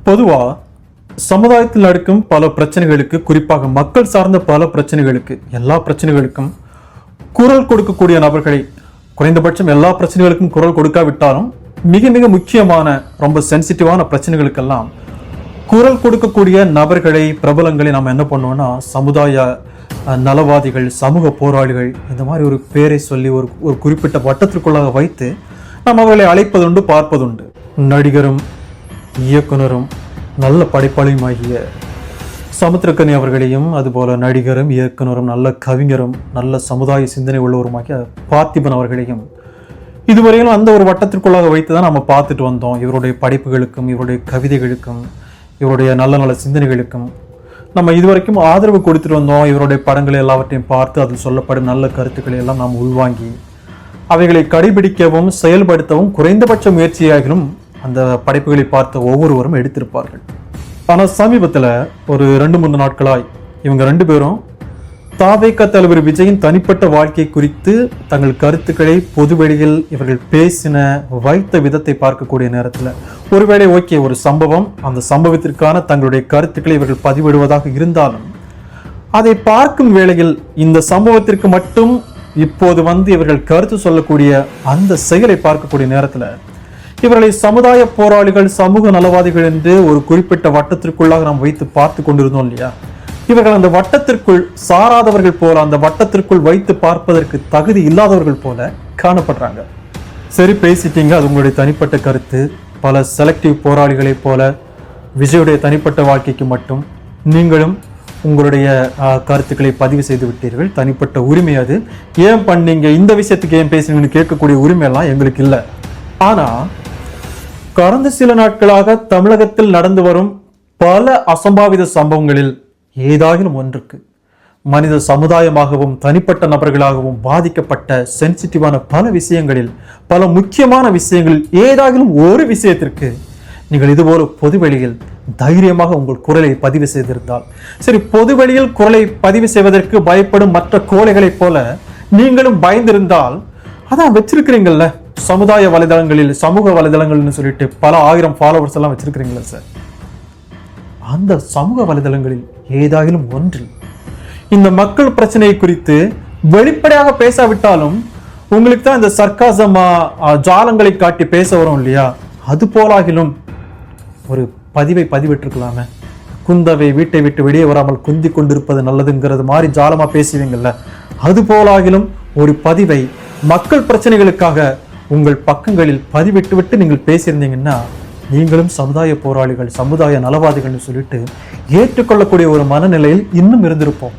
பொதுவா சமுதாயத்தில் நடக்கும் பல பிரச்சனைகளுக்கு, குறிப்பாக மக்கள் சார்ந்த பல பிரச்சனைகளுக்கு, எல்லா பிரச்சனைகளுக்கும் குரல் கொடுக்கக்கூடிய நபர்களை, குறைந்தபட்சம் எல்லா பிரச்சனைகளுக்கும் குரல் கொடுக்காவிட்டாலும் மிக மிக முக்கியமான ரொம்ப சென்சிட்டிவான பிரச்சனைகளுக்கெல்லாம் குரல் கொடுக்கக்கூடிய நபர்களை, பிரபலங்களை நாம் என்ன பண்ணுவோம்னா சமுதாய நலவாதிகள், சமூக போராளிகள், இந்த மாதிரி ஒரு பேரை சொல்லி ஒரு குறிப்பிட்ட வட்டத்திற்குள்ளாக வைத்து நாம் அவர்களை அழைப்பதுண்டு, பார்ப்பதுண்டு. நடிகரும் இயக்குனரும் நல்ல படைப்பாளியுமாகிய சமுத்திரக்கனி அவர்களையும், அதுபோல நடிகரும் இயக்குனரும் நல்ல கவிஞரும் நல்ல சமுதாய சிந்தனை உள்ளவருமாகிய பார்த்திபன் அவர்களையும் இதுவரையிலும் அந்த ஒரு வட்டத்திற்குள்ளாக வைத்து தான் நம்ம பார்த்துட்டு வந்தோம். இவருடைய படைப்புகளுக்கும், இவருடைய கவிதைகளுக்கும், இவருடைய நல்ல நல்ல சிந்தனைகளுக்கும் நம்ம இதுவரைக்கும் ஆதரவு கொடுத்துட்டு வந்தோம். இவருடைய படங்களை எல்லாவற்றையும் பார்த்து அதில் சொல்லப்படும் நல்ல கருத்துக்களை எல்லாம் நாம் உள்வாங்கி அவைகளை கடைபிடிக்கவும் செயல்படுத்தவும் குறைந்தபட்ச முயற்சியாகிலும் அந்த படைப்புகளை பார்த்த ஒவ்வொருவரும் எடுத்திருப்பார்கள். ஆனால் சமீபத்தில் ஒரு 2-3 நாட்களாய் இவங்க 2 பேரும் தாவேக தலைவர் விஜயின் தனிப்பட்ட வாழ்க்கை குறித்து தங்கள் கருத்துக்களை பொதுவெளியில் இவர்கள் பேசின வைத்த விதத்தை பார்க்கக்கூடிய நேரத்தில் ஒருவேளை ஓகே, ஒரு சம்பவம், அந்த சம்பவத்திற்கான தங்களுடைய கருத்துக்களை இவர்கள் பதிவிடுவதாக இருந்தாலும் அதை பார்க்கும் வேளையில் இந்த சம்பவத்திற்கு மட்டும் இப்போது இவர்கள் கருத்து சொல்லக்கூடிய அந்த செயலை பார்க்கக்கூடிய நேரத்தில் இவர்களை சமுதாய போராளிகள், சமூக நலவாதிகள் என்று ஒரு குறிப்பிட்ட வட்டத்திற்குள்ளாக நாம் வைத்து பார்த்து கொண்டிருந்தோம் இல்லையா? இவர்கள் அந்த வட்டத்திற்குள் சாராதவர்கள் போல, அந்த வட்டத்திற்குள் வைத்து பார்ப்பதற்கு தகுதி இல்லாதவர்கள் போல காணப்படுறாங்க. சரி, பேசிட்டீங்க, அது உங்களுடைய தனிப்பட்ட கருத்து. பல செலக்டிவ் போராளிகளை போல விஜயுடைய தனிப்பட்ட வாழ்க்கைக்கு மட்டும் நீங்களும் உங்களுடைய கருத்துக்களை பதிவு செய்து விட்டீர்கள். தனிப்பட்ட உரிமை அது. ஏன் பண்ணீங்க, இந்த விஷயத்துக்கு ஏன் பேசுனீங்கன்னு கேட்கக்கூடிய உரிமையெல்லாம் எங்களுக்கு இல்லை. ஆனா கடந்த சில நாட்களாக தமிழகத்தில் நடந்து வரும் பல அசம்பாவித சம்பவங்களில் ஏதாகிலும் ஒன்றுக்கு மனித சமுதாயமாகவும் தனிப்பட்ட நபர்களாகவும் பாதிக்கப்பட்ட சென்சிட்டிவான பல விஷயங்களில், பல முக்கியமான விஷயங்களில் ஏதாகிலும் ஒரு விஷயத்திற்கு நீங்கள் இதுபோல பொதுவெளியில் தைரியமாக உங்கள் குரலை பதிவு செய்திருந்தால் சரி, பொதுவெளியில் குரலை பதிவு செய்வதற்கு பயப்படும் மற்ற கோழைகளைப் போல நீங்களும் பயந்திருந்தால் அதான் வச்சிருக்கிறீங்கல்ல சமுதாய வலைதளங்களில், சமூக வலைதளங்கள்னு சொல்லிட்டு பல 1000 ஃபாலோவர்ஸ் எல்லாம் வச்சிருக்கிறீங்களா சார்? அந்த சமூக வலைதளங்களில் ஏதாகிலும் ஒன்றில் இந்த மக்கள் பிரச்சனையை குறித்து வெளிப்படையாக பேசாவிட்டாலும் உங்களுக்கு தான் இந்த சர்க்காசமா ஜாலங்களை காட்டி பேச வரும் இல்லையா? அது போலாகிலும் ஒரு பதிவை பதிவிட்டிருக்கலாமே. குந்தவை வீட்டை விட்டு வெளியே வராமல் குந்தி கொண்டிருப்பது நல்லதுங்கிறது மாதிரி ஜாலமா பேசுவீங்கல்ல, அது போலாகிலும் ஒரு பதிவை மக்கள் பிரச்சனைகளுக்காக உங்கள் பக்கங்களில் பதிவிட்டு நீங்கள் பேசியிருந்தீங்கன்னா நீங்களும் சமுதாய போராளிகள், சமுதாய நலவாதிகள்னு சொல்லிட்டு ஏற்றுக்கொள்ளக்கூடிய ஒரு மனநிலையில் இன்னும் இருந்திருப்போம்.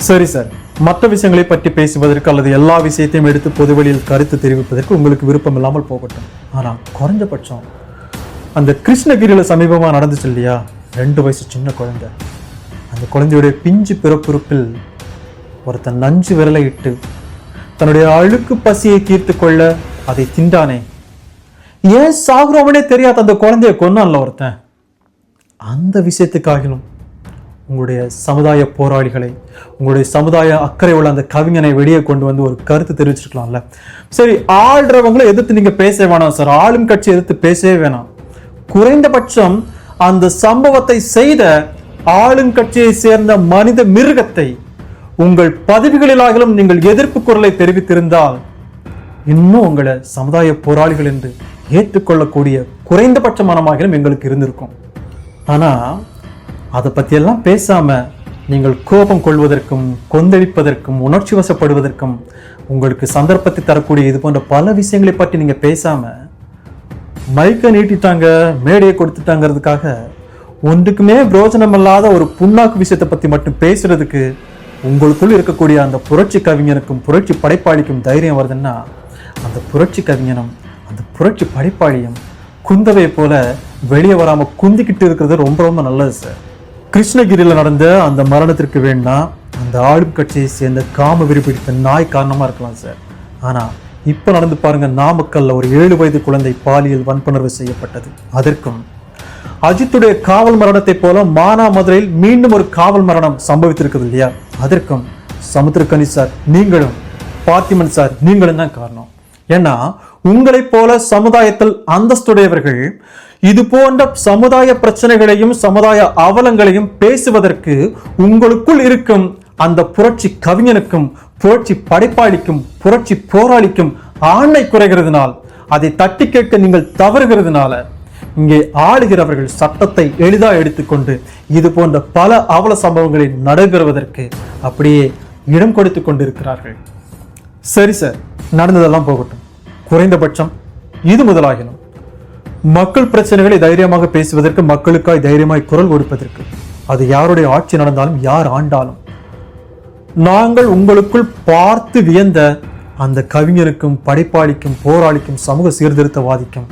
சரி சார், மற்ற விஷயங்களை பற்றி பேசுவதற்கு அல்லது எல்லா விஷயத்தையும் எடுத்து பொதுவெளியில் கருத்து தெரிவிப்பதற்கு உங்களுக்கு விருப்பம் இல்லாமல் போகட்டும். ஆனால் குறைஞ்சபட்சம் அந்த கிருஷ்ணகிரியில் சமீபமாக நடந்துச்சு இல்லையா? 2 வயசு சின்ன குழந்தை, அந்த குழந்தையுடைய பிஞ்சு பிறப்புறுப்பில் ஒருத்தன் நஞ்சு விரலை இட்டு தன்னுடைய அழுக்கு பசியை தீர்த்து கொள்ள அதை திண்டானே, ஏன் சாகுறவனே தெரியாத அந்த குழந்தைய கொன்னான்ல ஒருத்தன். அந்த விஷயத்துக்காகிலும் உங்களுடைய சமுதாய போராளிகளை, உங்களுடைய சமுதாய அக்கறை உள்ள அந்த கவிஞனை வெளியே கொண்டு வந்து ஒரு கருத்து தெரிவிச்சிருக்கலாம்ல. சரி, ஆள்றவங்களை எதிர்த்து நீங்க பேச வேணாம் சார், ஆளும் கட்சி எதிர்த்து பேசவே வேணாம். குறைந்தபட்சம் அந்த சம்பவத்தை செய்த ஆளுங்கட்சியை சேர்ந்த மனித மிருகத்தை உங்கள் பதிவுகளிலாகிலும் நீங்கள் எதிர்ப்பு குரலை தெரிவித்திருந்தால் இன்னும் உங்களை சமுதாய போராளிகள் என்று ஏற்றுக்கொள்ளக்கூடிய குறைந்தபட்ச மனமாகிலும் எங்களுக்கு இருந்திருக்கும். ஆனா அதை பற்றியெல்லாம் பேசாம நீங்கள் கோபம் கொள்வதற்கும், கொந்தளிப்பதற்கும், உணர்ச்சி வசப்படுவதற்கும், உங்களுக்கு சந்தர்ப்பத்தை தரக்கூடிய இது போன்ற பல விஷயங்களை பற்றி நீங்க பேசாம மைக்கை நீட்டிட்டாங்க, மேடையை கொடுத்துட்டாங்கிறதுக்காக ஒன்றுக்குமே பிரயோஜனம் இல்லாத ஒரு புண்ணாக்கு விஷயத்தை பத்தி மட்டும் பேசுறதுக்கு உங்களுக்குள் இருக்கக்கூடிய அந்த புரட்சி கவிஞனுக்கும் புரட்சி படைப்பாளிக்கும் தைரியம் வருதுன்னா அந்த புரட்சி கவிஞனும் அந்த புரட்சி படைப்பாளியும் குந்தவை போல வெளியே வராம குந்திக்கிட்டு இருக்கிறது ரொம்ப ரொம்ப நல்லது சார். கிருஷ்ணகிரியில் நடந்த அந்த மரணத்திற்கு வேணா அந்த ஆளும் கட்சியை சேர்ந்த காம வெறி பிடித்த நாய் காரணமா இருக்கலாம் சார். ஆனா இப்ப நடந்து பாருங்க, நாமக்கல்ல ஒரு 7 வயது குழந்தை பாலியல் வன்புணர்வு செய்யப்பட்டது. அதற்கும் அஜித்துடைய காவல் மரணத்தை போல மானாமதுரையில் மீண்டும் ஒரு காவல் மரணம் சம்பவித்திருக்குது இல்லையா? அதற்கும் சமுத்திரக்கனி சார் நீங்களும், பார்த்திபன் சார் நீங்களும் தான் காரணம். ஏன்னா உங்களைப் போல சமுதாயத்தில் அந்தஸ்துடையவர்கள் இது போன்ற சமுதாய பிரச்சனைகளையும் சமுதாய அவலங்களையும் பேசுவதற்கு உங்களுக்குள் இருக்கும் அந்த புரட்சி கவிஞனுக்கும் புரட்சி படைப்பாளிக்கும் புரட்சி போராளிக்கும் ஆணை குறைகிறதுனால், அதை தட்டி கேட்க நீங்கள் தவறுகிறதுனால இங்கே ஆளுகிறவர்கள் சட்டத்தை எளிதாக எடுத்துக்கொண்டு இது போன்ற பல அவல சம்பவங்களை நடைபெறுவதற்கு அப்படியே இடம் கொடுத்து கொண்டிருக்கிறார்கள். சரி சார், நடந்ததெல்லாம் போகட்டும். குறைந்தபட்சம் இது முதலாகினும் மக்கள் பிரச்சனைகளை தைரியமாக பேசுவதற்கு, மக்களுக்காய் தைரியமாய் குரல் கொடுப்பதற்கு, அது யாருடைய ஆட்சி நடந்தாலும் யார் ஆண்டாலும் நாங்கள் உங்களுக்குள் பார்த்து வியந்த அந்த கவிஞனுக்கும் படைப்பாளிக்கும் போராளிக்கும் சமூக சீர்திருத்தவாதிக்கும்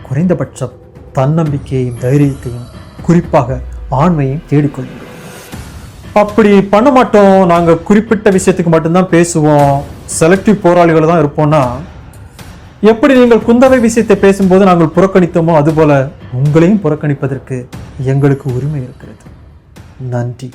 குறைந்தபட்சம் தன்னம்பிக்கையையும் தைரியத்தையும் குறிப்பாக ஆண்மையையும் தேடிக்கொள்ளுங்கள். அப்படி பண்ண மாட்டோம், நாங்கள் குறிப்பிட்ட விஷயத்துக்கு மட்டும்தான் பேசுவோம், செலக்டிவ் போராளிகள் தான் இருப்போம்னா, எப்படி நீங்கள் குந்தவை விஷயத்தை பேசும்போது நாங்கள் புறக்கணித்தோமோ அதுபோல உங்களையும் புறக்கணிப்பதற்கு எங்களுக்கு உரிமை இருக்கிறது. நன்றி.